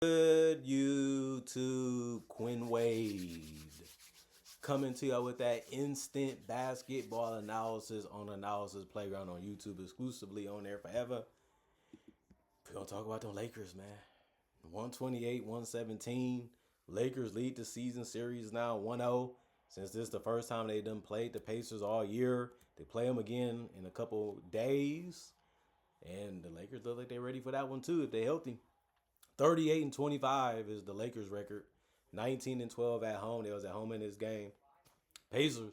Good YouTube, Quinn Wade coming to you with that instant basketball analysis on Analysis Playground on YouTube, exclusively on there forever. We're gonna talk about the Lakers, man. 128, 117. Lakers lead the season series now 1-0. Since this is the first time they done played the Pacers all year, they play them again in a couple days, and the Lakers look like they're ready for that one too if they're healthy. 38-25 is the Lakers record. 19-12 at home. They was at home in this game. Pacers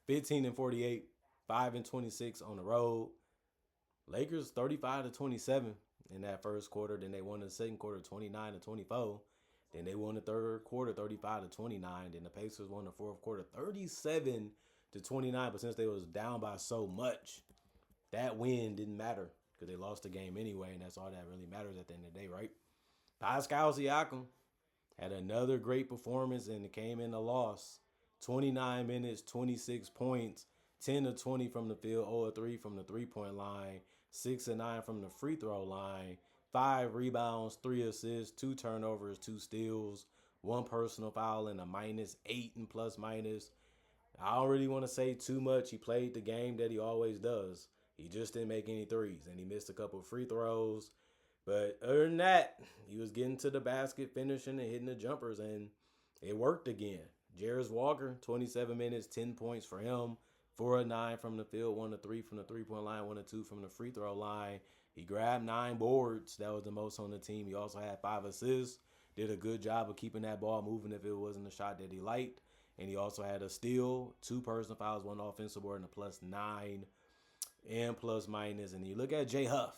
15-48, 5-26 on the road. Lakers 35-27 in that first quarter. Then they won the second quarter 29-24. Then they won the third quarter 35-29. Then the Pacers won the fourth quarter 37-29. But since they was down by so much, that win didn't matter because they lost the game anyway, and that's all that really matters at the end of the day, right? Pascal Siakam had another great performance and it came in a loss. 29 minutes, 26 points, 10 of 20 from the field, 0 of 3 from the three-point line, 6 of 9 from the free throw line, 5 rebounds, 3 assists, 2 turnovers, 2 steals, 1 personal foul, and a -8 and plus minus. I don't really want to say too much. He played the game that he always does. He just didn't make any threes, and he missed a couple of free throws. But other than that, he was getting to the basket, finishing and hitting the jumpers, and it worked again. Jarris Walker, 27 minutes, 10 points for him. 4 of 9 from the field, 1 of 3 from the three-point line, 1 of 2 from the free throw line. He grabbed 9 boards. That was the most on the team. He also had 5 assists. Did a good job of keeping that ball moving if it wasn't a shot that he liked. And he also had a steal, 2 personal fouls, 1 offensive board, and a +9 and plus minus. And you look at Jay Huff.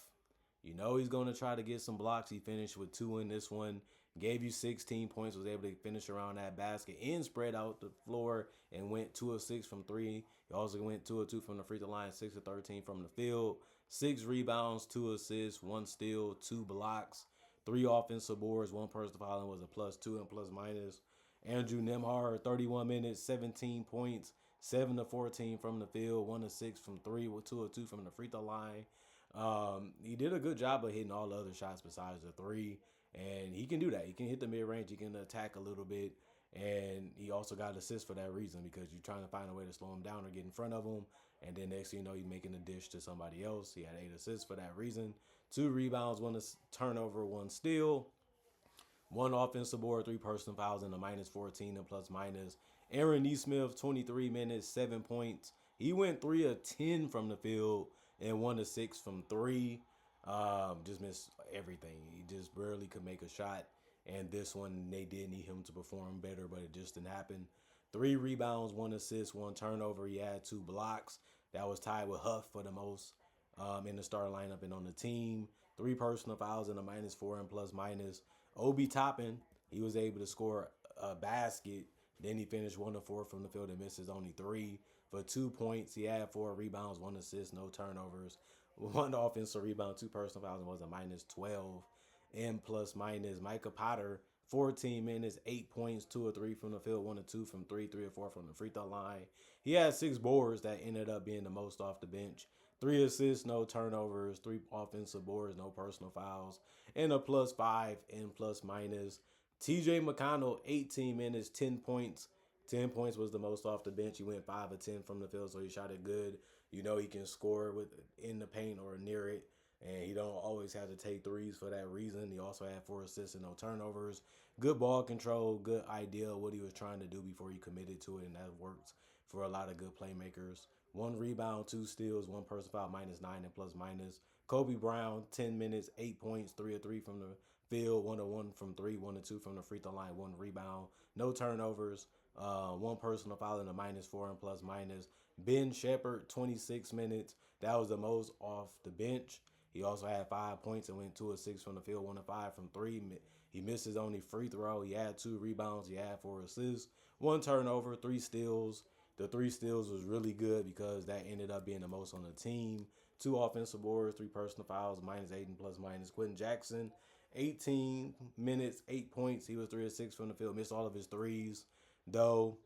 You know he's going to try to get some blocks. He finished with 2 in this one. Gave you 16 points. Was able to finish around that basket and spread out the floor and went 2 of 6 from 3. He also went 2 of 2 from the free throw line, 6 of 13 from the field. 6 rebounds, 2 assists, 1 steal, 2 blocks, 3 offensive boards, 1 personal foul, and was a +2 and plus minus. Andrew Nembhard, 31 minutes, 17 points, 7 of 14 from the field, 1 of 6 from 3, with 2 of 2 from the free throw line. He did a good job of hitting all the other shots besides the 3, and he can do that. He can hit the mid-range. He can attack a little bit, and he also got assists for that reason because you're trying to find a way to slow him down or get in front of him, and then next thing you know, he's making a dish to somebody else. He had 8 assists for that reason. 2 rebounds, 1 turnover, 1 steal, 1 offensive board, 3 personal fouls, and a -14 and plus minus. Aaron Nesmith, 23 minutes, 7 points. He went 3 of 10 from the field and 1 of 6 from 3. Just missed everything. He just barely could make a shot. And this one, they did need him to perform better, but it just didn't happen. 3 rebounds, 1 assist, 1 turnover. He had 2 blocks. That was tied with Huff for the most in the starting lineup and on the team. 3 personal fouls and a -4 and plus minus. Obi Toppin, he was able to score a basket. Then he finished 1 of 4 from the field and misses only 3 for 2 points. He had 4 rebounds, 1 assist, no turnovers, 1 offensive rebound, 2 personal fouls, and was a -12 and plus minus. Micah Potter, 14 minutes, 8 points, 2 of 3 from the field, 1 of 2 from 3, 3 of 4 from the free throw line. He had 6 boards that ended up being the most off the bench. 3 assists, no turnovers, 3 offensive boards, no personal fouls, and a +5 and plus minus. TJ McConnell, 18 minutes, 10 points. 10 points was the most off the bench. He went 5 of 10 from the field, so he shot it good. You know he can score with in the paint or near it, and he don't always have to take threes for that reason. He also had 4 assists and no turnovers. Good ball control, good idea of what he was trying to do before he committed to it, and that works for a lot of good playmakers. 1 rebound, 2 steals, 1 personal foul, -9 and plus minus. Kobe Brown, 10 minutes, 8 points, 3 of 3 from the field, 1 of 1 from 3, 1 of 2 from the free throw line, 1 rebound, no turnovers, 1 personal foul and a -4 and plus minus. Ben Shepherd, 26 minutes. That was the most off the bench. He also had 5 points and went 2 of 6 from the field, 1 of 5 from 3. He missed his only free throw. He had 2 rebounds. He had 4 assists, 1 turnover, 3 steals. The 3 steals was really good because that ended up being the most on the team. 2 offensive boards, 3 personal fouls, -8 and plus minus. Quentin Jackson, 18 minutes, 8 points. He was 3 of 6 from the field, missed all of his threes, though.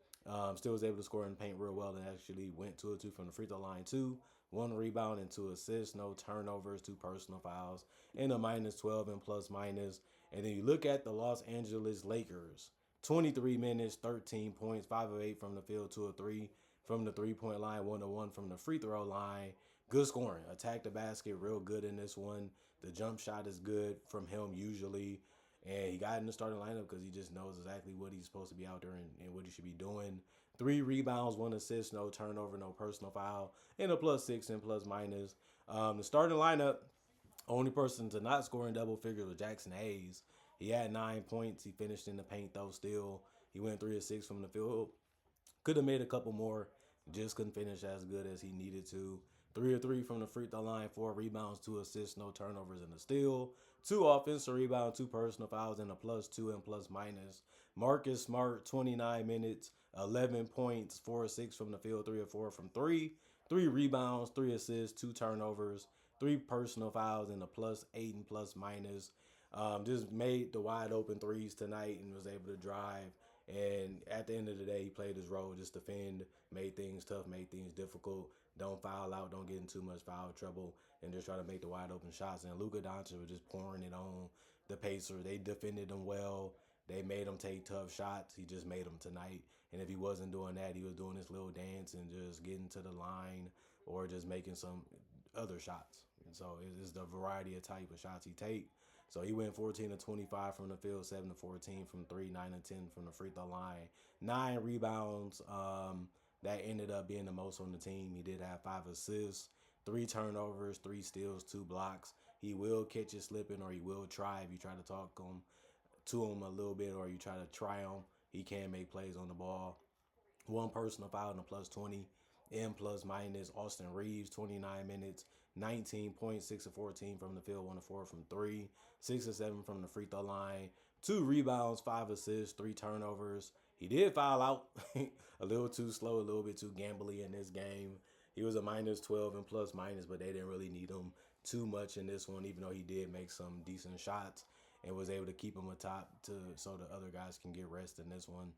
Still was able to score in the paint real well and actually went 2 of 2 from the free throw line too. 1 rebound and 2 assists, no turnovers, 2 personal fouls, and a -12 and plus minus. And then you look at the Los Angeles Lakers, 23 minutes, 13 points, 5 of 8 from the field, 2 of 3 from the 3-point line, 1 of 1 from the free throw line. Good scoring. Attack the basket real good in this one. The jump shot is good from him usually. And he got in the starting lineup because he just knows exactly what he's supposed to be out there and what he should be doing. 3 rebounds, 1 assist, no turnover, no personal foul, and a +6 and plus minus. The starting lineup, only person to not score in double figures was Jackson Hayes. He had 9 points. He finished in the paint though. Still, he went 3 of 6 from the field. Could have made a couple more. Just couldn't finish as good as he needed to. 3 of 3 from the free throw line, 4 rebounds, 2 assists, no turnovers, and a steal. 2 offensive rebounds, 2 personal fouls, and a +2 and plus minus. Marcus Smart, 29 minutes, 11 points, 4 of 6 from the field, 3 of 4 from 3. 3 rebounds, 3 assists, 2 turnovers, 3 personal fouls, and a +8 and plus minus. Just made the wide open threes tonight and was able to drive. And at the end of the day, he played his role, just defend, made things tough, made things difficult. Don't foul out, don't get in too much foul trouble, and just try to make the wide open shots. And Luka Doncic was just pouring it on the Pacers. They defended him well. They made him take tough shots. He just made them tonight. And if he wasn't doing that, he was doing his little dance and just getting to the line or just making some other shots. And so it's the variety of type of shots he take. So he went 14 of 25 from the field, 7 of 14 from 3, 9 of 10 from the free throw line, 9 rebounds. That ended up being the most on the team. He did have 5 assists, 3 turnovers, 3 steals, 2 blocks. He will catch you slipping, or he will try if you try to talk to him a little bit, or you try to try him. He can make plays on the ball. 1 personal foul and a +20 and plus minus. Austin Reeves, 29 minutes, 19 points, 6 of 14 from the field, 1 of 4 from 3, 6 of 7 from the free throw line, 2 rebounds, 5 assists, 3 turnovers. He did foul out a little too slow, a little bit too gambly in this game. He was a -12 and plus minus, but they didn't really need him too much in this one, even though he did make some decent shots and was able to keep him atop so the other guys can get rest in this one.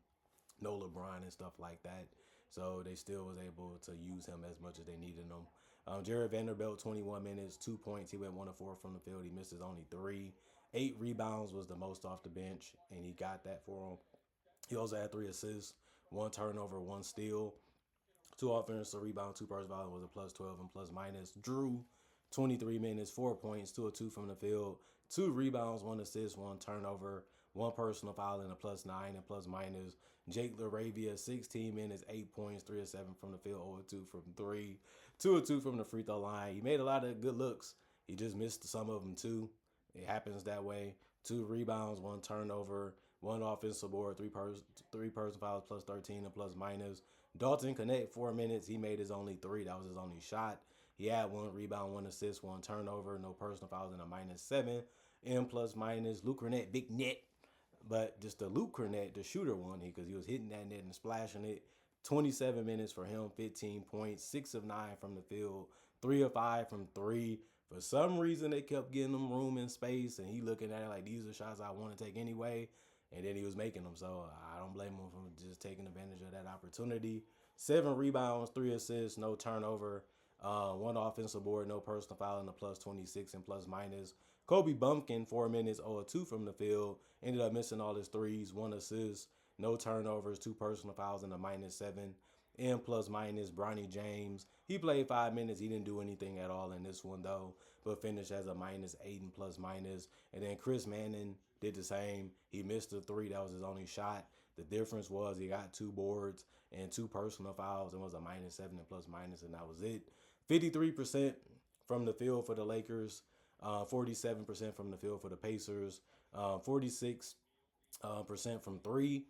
No LeBron and stuff like that. So they still was able to use him as much as they needed him. Jared Vanderbilt, 21 minutes, 2 points. He went 1 of 4 from the field. He misses only 3. 8 rebounds was the most off the bench, and he got that for him. He also had 3 assists, 1 turnover, 1 steal. 2 offensive rebounds, 2 personal fouls, was a +12 and plus minus. Drew, 23 minutes, 4 points, 2 of 2 from the field, 2 rebounds, 1 assist, 1 turnover, 1 personal foul, and a +9 and plus minus. Jake LaRavia, 16 minutes, 8 points, 3 of 7 from the field, 0 of 2 from 3, 2 of 2 from the free throw line. He made a lot of good looks. He just missed some of them too. It happens that way. 2 rebounds, 1 turnover, 1 offensive board, 3 personal fouls, +13 and plus minus. Dalton Connect, 4 minutes. He made his only 3. That was his only shot. He had 1 rebound, 1 assist, 1 turnover, no personal fouls, and a -7. M plus minus. Luke Cornett, big net. But just the Luke Cornett, the shooter one, because he was hitting that net and splashing it. 27 minutes for him, 15 points, 6 of 9 from the field, 3 of 5 from 3. For some reason, they kept getting him room and space, and he looking at it like, these are shots I want to take anyway. And then he was making them, so I don't blame him for just taking advantage of that opportunity. 7 rebounds, 3 assists, no turnover, 1 offensive board, no personal foul, and a +26 and plus minus. Kobe Bumpkin, 4 minutes, 0 of 2 from the field, ended up missing all his threes, 1 assist, no turnovers, 2 personal fouls, and a -7. And plus minus. Bronny James, he played 5 minutes. He didn't do anything at all in this one, though, but finished as a -8 and plus minus. And then Chris Manning did the same. He missed a 3. That was his only shot. The difference was he got 2 boards and 2 personal fouls and was a -7 and plus minus, and that was it. 53% from the field for the Lakers, 47% from the field for the Pacers, 46% from 3,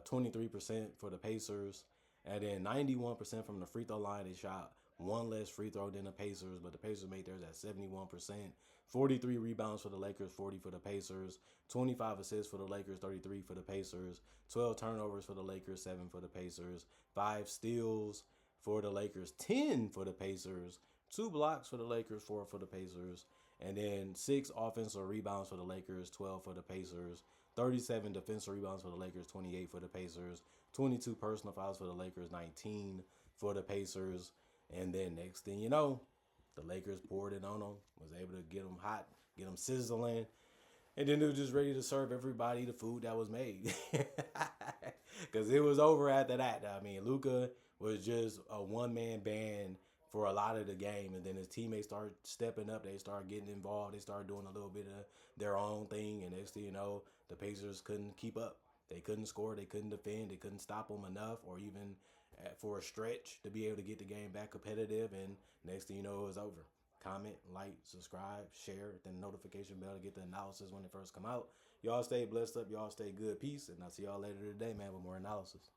23% for the Pacers, and then 91% from the free throw line. They shot 1 less free throw than the Pacers, but the Pacers made theirs at 71%. 43 rebounds for the Lakers, 40 for the Pacers, 25 assists for the Lakers, 33 for the Pacers, 12 turnovers for the Lakers, 7 for the Pacers, 5 steals for the Lakers, 10 for the Pacers, 2 blocks for the Lakers, 4 for the Pacers, and then 6 offensive rebounds for the Lakers, 12 for the Pacers, 37 defensive rebounds for the Lakers, 28 for the Pacers, 22 personal fouls for the Lakers, 19 for the Pacers. And then next thing you know, the Lakers poured it on them, was able to get them hot, get them sizzling. And then they were just ready to serve everybody the food that was made. Because it was over after that. I mean, Luka was just a one man band for a lot of the game. And then his teammates started stepping up. They started getting involved. They started doing a little bit of their own thing. And next thing you know, the Pacers couldn't keep up. They couldn't score. They couldn't defend. They couldn't stop them enough or even for a stretch to be able to get the game back competitive. And next thing you know, it was over. Comment, like, subscribe, share, hit the notification bell to get the analysis when it first come out. Y'all stay blessed up. Y'all stay good. Peace. And I'll see y'all later today, man, with more analysis.